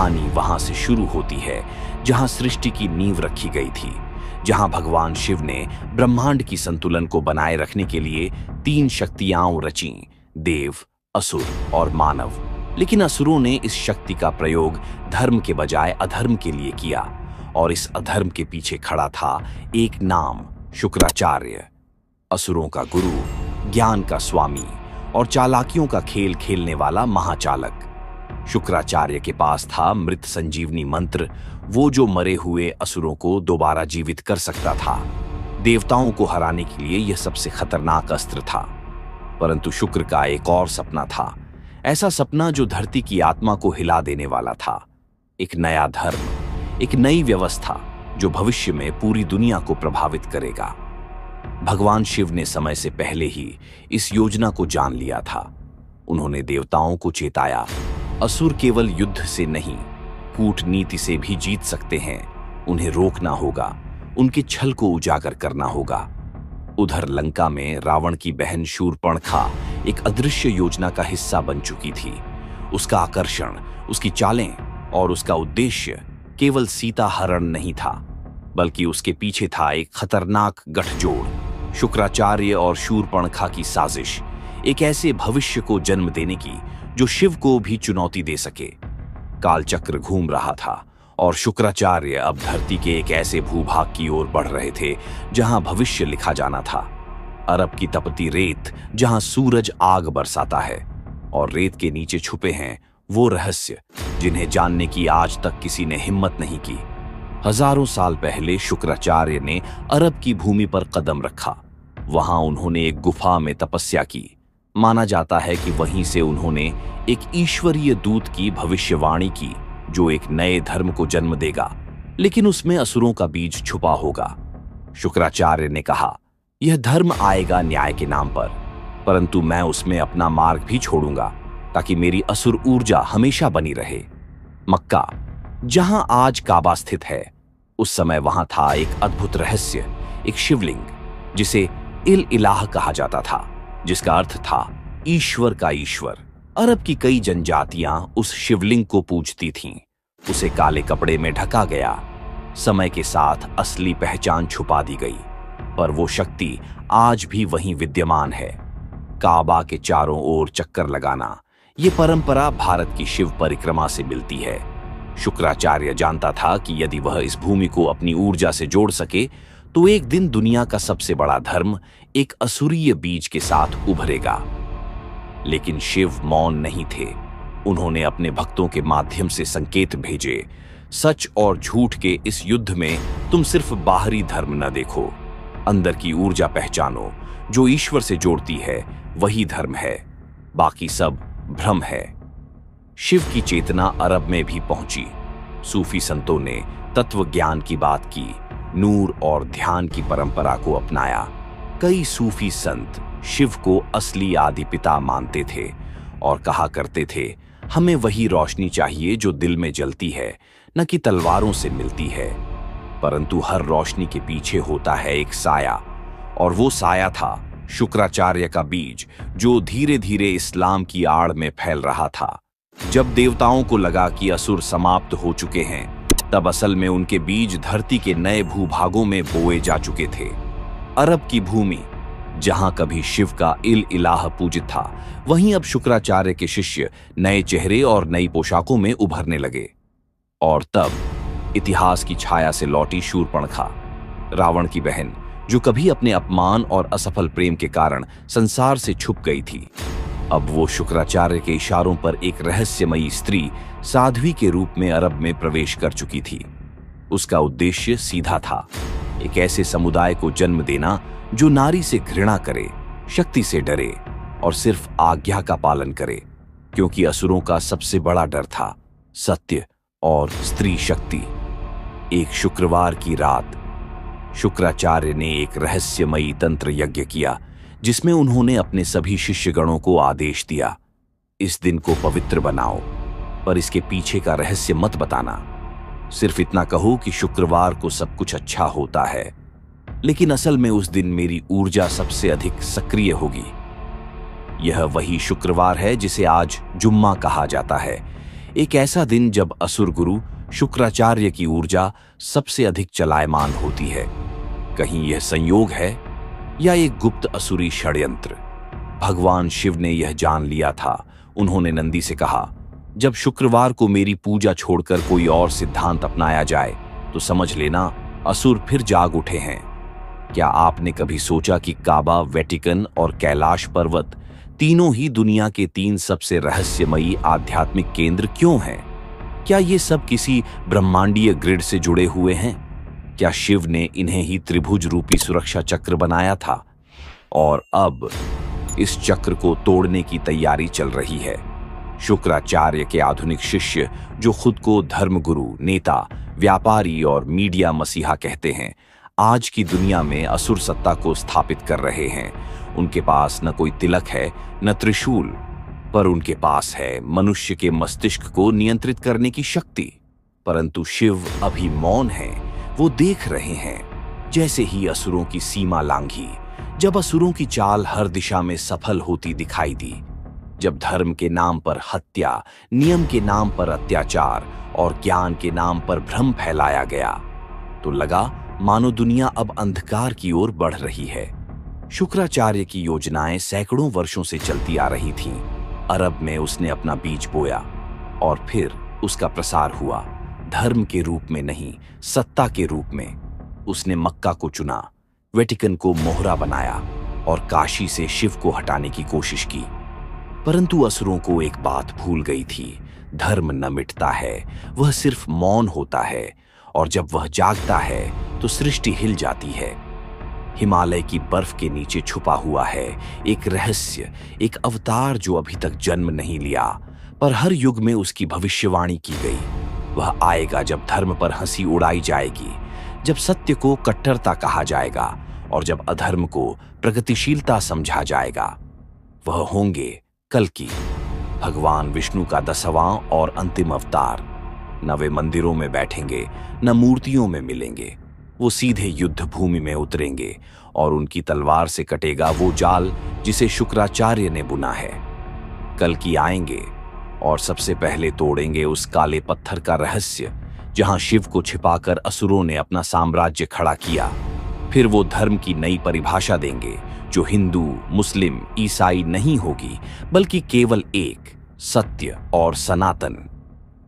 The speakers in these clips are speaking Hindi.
कहानी वहां से शुरू होती है जहां सृष्टि की नींव रखी गई थी, जहां भगवान शिव ने ब्रह्मांड की संतुलन को बनाए रखने के लिए 3 शक्तियां रचीं, देव, असुर और मानव। लेकिन असुरों ने इस शक्ति का प्रयोग धर्म के बजाय अधर्म के लिए किया, और इस अधर्म के पीछे खड़ा था एक नाम, शुक्राचार्य। असुरों का गुरु, ज्ञान का स्वामी और चालाकियों का खेल खेलने वाला महाचालक। शुक्राचार्य के पास था मृत संजीवनी मंत्र, वो जो मरे हुए असुरों को दोबारा जीवित कर सकता था। देवताओं को हराने के लिए यह सबसे खतरनाक अस्त्र था। परंतु शुक्र का एक और सपना था, ऐसा सपना जो धरती की आत्मा को हिला देने वाला था। एक नया धर्म, एक नई व्यवस्था जो भविष्य में पूरी दुनिया को प्रभावित करेगा। भगवान शिव ने समय से पहले ही इस योजना को जान लिया था। उन्होंने देवताओं को चेताया, असुर केवल युद्ध से नहीं, कूटनीति से भी जीत सकते हैं। उन्हें रोकना होगा, उनके छल को उजागर करना होगा। उधर लंका में रावण की बहन शूर्पणखा एक अदृश्य योजना का हिस्सा बन चुकी थी। उसका आकर्षण, उसकी चालें और उसका उद्देश्य केवल सीता हरण नहीं था, बल्कि उसके पीछे था एक खतरनाक गठजोड़, शुक्राचार्य और शूर्पणखा की साजिश, एक ऐसे भविष्य को जन्म देने की जो शिव को भी चुनौती दे सके। कालचक्र घूम रहा था और शुक्राचार्य अब धरती के एक ऐसे भूभाग की ओर बढ़ रहे थे जहां भविष्य लिखा जाना था। अरब की तपती रेत, जहां सूरज आग बरसाता है, और रेत के नीचे छुपे हैं वो रहस्य जिन्हें जानने की आज तक किसी ने हिम्मत नहीं की। हजारों साल पहले शुक्राचार्य ने अरब की भूमि पर कदम रखा। वहां उन्होंने एक गुफा में तपस्या की। माना जाता है कि वहीं से उन्होंने एक ईश्वरीय दूत की भविष्यवाणी की जो एक नए धर्म को जन्म देगा, लेकिन उसमें असुरों का बीज छुपा होगा। शुक्राचार्य ने कहा, यह धर्म आएगा न्याय के नाम पर, परंतु मैं उसमें अपना मार्ग भी छोड़ूंगा ताकि मेरी असुर ऊर्जा हमेशा बनी रहे। मक्का, जहां आज काबा स्थित है, उस समय वहां था एक अद्भुत रहस्य, एक शिवलिंग जिसे इल इलाह कहा जाता था, जिसका अर्थ था ईश्वर का ईश्वर। अरब की कई जनजातियां उस शिवलिंग को पूजती थीं। उसे काले कपड़े में ढका गया। समय के साथ असली पहचान छुपा दी गई, पर वो शक्ति आज भी वहीं विद्यमान है। काबा के चारों ओर चक्कर लगाना, ये परंपरा भारत की शिव परिक्रमा से मिलती है। शुक्राचार्य जानता था कि यदि वह इस भूमि को अपनी ऊर्जा से जोड़ सके तो एक दिन दुनिया का सबसे बड़ा धर्म एक असुरीय बीज के साथ उभरेगा। लेकिन शिव मौन नहीं थे। उन्होंने अपने भक्तों के माध्यम से संकेत भेजे, सच और झूठ के इस युद्ध में तुम सिर्फ बाहरी धर्म न देखो, अंदर की ऊर्जा पहचानो। जो ईश्वर से जोड़ती है वही धर्म है, बाकी सब भ्रम है। शिव की चेतना अरब में भी पहुंची। सूफी संतों ने तत्व ज्ञान की बात की, नूर और ध्यान की परंपरा को अपनाया। कई सूफी संत शिव को असली आदि पिता मानते थे और कहा करते थे, हमें वही रोशनी चाहिए जो दिल में जलती है, न कि तलवारों से मिलती है। परंतु हर रोशनी के पीछे होता है एक साया, और वो साया था शुक्राचार्य का बीज जो धीरे धीरे इस्लाम की आड़ में फैल रहा था। जब देवताओं को लगा कि असुर समाप्त हो चुके हैं, तब असल में उनके बीज धरती के नए भूभागों में बोए जा चुके थे। अरब की भूमि, जहां कभी शिव का इल इलाह पूजित था, वहीं अब शुक्राचार्य के शिष्य नए चेहरे और नई पोशाकों में उभरने लगे। और तब इतिहास की छाया से लौटी शूर्पणखा, रावण की बहन, जो कभी अपने अपमान और असफल प्रेम के कारण संसार से छुप गई थी, अब वो शुक्राचार्य के इशारों पर एक रहस्यमयी स्त्री साध्वी के रूप में अरब में प्रवेश कर चुकी थी। उसका उद्देश्य सीधा था, एक ऐसे समुदाय को जन्म देना जो नारी से घृणा करे, शक्ति से डरे और सिर्फ आज्ञा का पालन करे, क्योंकि असुरों का सबसे बड़ा डर था सत्य और स्त्री शक्ति। एक शुक्रवार की रात शुक्राचार्य ने एक रहस्यमयी तंत्र यज्ञ किया, जिसमें उन्होंने अपने सभी शिष्यगणों को आदेश दिया, इस दिन को पवित्र बनाओ, पर इसके पीछे का रहस्य मत बताना। सिर्फ इतना कहो कि शुक्रवार को सब कुछ अच्छा होता है, लेकिन असल में उस दिन मेरी ऊर्जा सबसे अधिक सक्रिय होगी। यह वही शुक्रवार है जिसे आज जुम्मा कहा जाता है, एक ऐसा दिन जब असुर गुरु शुक्राचार्य की ऊर्जा सबसे अधिक चलायमान होती है। कहीं यह संयोग है या एक गुप्त असुरी षड्यंत्र? भगवान शिव ने यह जान लिया था। उन्होंने नंदी से कहा, जब शुक्रवार को मेरी पूजा छोड़कर कोई और सिद्धांत अपनाया जाए तो समझ लेना असुर फिर जाग उठे हैं। क्या आपने कभी सोचा कि काबा, वेटिकन और कैलाश पर्वत तीनों ही दुनिया के 3 सबसे रहस्यमयी आध्यात्मिक केंद्र क्यों हैं? क्या ये सब किसी ब्रह्मांडीय ग्रिड से जुड़े हुए हैं? क्या शिव ने इन्हें ही त्रिभुज रूपी सुरक्षा चक्र बनाया था और अब इस चक्र को तोड़ने की तैयारी चल रही है? शुक्राचार्य के आधुनिक शिष्य जो खुद को धर्मगुरु, नेता, व्यापारी और मीडिया मसीहा कहते हैं, आज की दुनिया में असुर सत्ता को स्थापित कर रहे हैं। उनके पास न कोई तिलक है, न त्रिशूल, पर उनके पास है मनुष्य के मस्तिष्क को नियंत्रित करने की शक्ति। परंतु शिव अभी मौन हैं। वो देख रहे हैं। जैसे ही असुरों की सीमा लांघी, जब असुरों की चाल हर दिशा में सफल होती दिखाई दी, जब धर्म के नाम पर हत्या, नियम के नाम पर अत्याचार और ज्ञान के नाम पर भ्रम फैलाया गया, तो लगा मानो दुनिया अब अंधकार की ओर बढ़ रही है। शुक्राचार्य की योजनाएं सैकड़ों वर्षों से चलती आ रही थीं। अरब में उसने अपना बीज बोया और फिर उसका प्रसार हुआ। धर्म के रूप में नहीं, सत्ता के रूप में। उसने मक्का को चुना, वेटिकन को मोहरा बनाया और काशी से शिव को हटाने की कोशिश की। परंतु असुरों को एक बात भूल गई थी, धर्म न मिटता है, वह सिर्फ मौन होता है, और जब वह जागता है तो सृष्टि हिल जाती है। हिमालय की बर्फ के नीचे छुपा हुआ है एक रहस्य, एक अवतार जो अभी तक जन्म नहीं लिया, पर हर युग में उसकी भविष्यवाणी की गई। वह आएगा जब धर्म पर हंसी उड़ाई जाएगी, जब सत्य को कट्टरता कहा जाएगा और जब अधर्म को प्रगतिशीलता समझा जाएगा। वह होंगे कल्कि, भगवान विष्णु का 10वां और अंतिम अवतार। न वे मंदिरों में बैठेंगे, न मूर्तियों में मिलेंगे। वो सीधे युद्ध भूमि में उतरेंगे और उनकी तलवार से कटेगा वो जाल जिसे शुक्राचार्य ने बुना है। कल्कि आएंगे और सबसे पहले तोड़ेंगे उस काले पत्थर का रहस्य जहां शिव को छिपाकर असुरों ने अपना साम्राज्य खड़ा किया। फिर वो धर्म की नई परिभाषा देंगे जो हिंदू, मुस्लिम, ईसाई नहीं होगी, बल्कि केवल एक, सत्य और सनातन।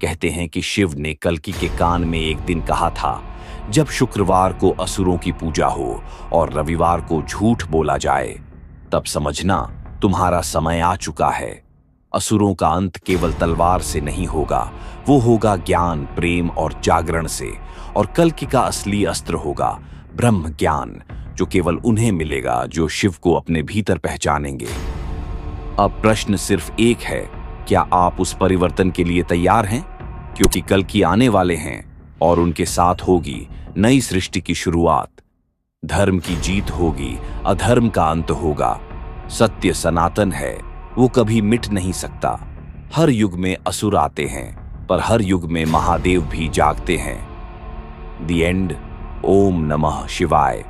कहते हैं कि शिव ने कल्कि के कान में एक दिन कहा था, जब शुक्रवार को असुरों की पूजा हो और रविवार को झूठ बोला जाए, तब समझना तुम्हारा समय आ चुका है। असुरों का अंत केवल तलवार से नहीं होगा, वो होगा ज्ञान, प्रेम और जागरण से। और कल्कि का असली अस्त्र होगा ब्रह्म ज्ञान, जो केवल उन्हें मिलेगा जो शिव को अपने भीतर पहचानेंगे। अब प्रश्न सिर्फ एक है, क्या आप उस परिवर्तन के लिए तैयार हैं? क्योंकि कल्कि आने वाले हैं और उनके साथ होगी नई सृष्टि की शुरुआत। धर्म की जीत होगी, अधर्म का अंत होगा। सत्य सनातन है, वो कभी मिट नहीं सकता। हर युग में असुर आते हैं, पर हर युग में महादेव भी जागते हैं। The end. ओम नमः शिवाय।